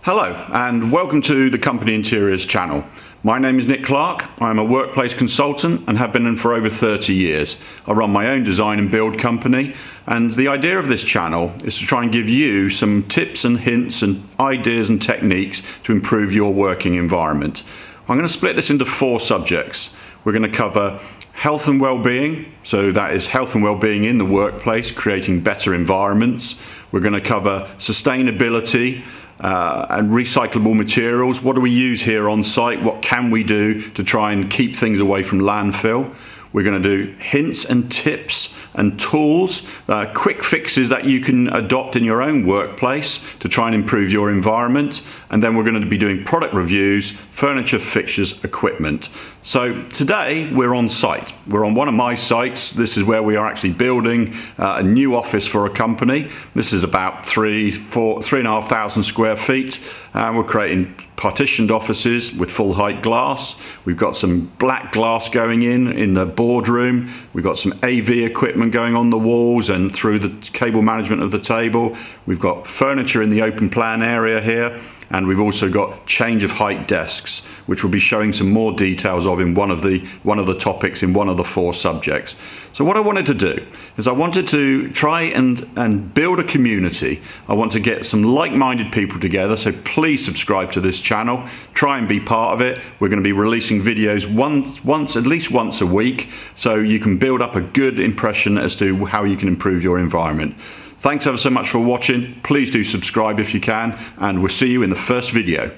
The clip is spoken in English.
Hello and welcome to the Company Interiors channel. My name is Nick Clark. I'm a workplace consultant and have been for over 30 years. I run my own design and build company, and the idea of this channel is to try and give you some tips and hints and ideas and techniques to improve your working environment. I'm going to split this into 4 subjects. We're going to cover health and well-being, so that is health and well-being in the workplace, creating better environments. We're going to cover sustainability, and recyclable materials. What do we use here on site? What can we do to try and keep things away from landfill? We're going to do hints and tips and tools, quick fixes that you can adopt in your own workplace to try and improve your environment. And then we're going to be doing product reviews, furniture, fixtures, equipment. So today we're on site. We're on one of my sites. This is where we are actually building a new office for a company. This is about 3,500 square feet. We're creating partitioned offices with full height glass. We've got some black glass going in the boardroom. We've got some AV equipment going on the walls and through the cable management of the table. We've got furniture in the open plan area here. And we've also got change of height desks, which we'll be showing some more details of in one of the topics in one of the 4 subjects. So what I wanted to do is I wanted to try and build a community. I want to get some like-minded people together, so please subscribe to this channel. Try and be part of it. We're going to be releasing videos at least once a week, so you can build up a good impression as to how you can improve your environment. Thanks ever so much for watching. Please do subscribe if you can, and we'll see you in the first video.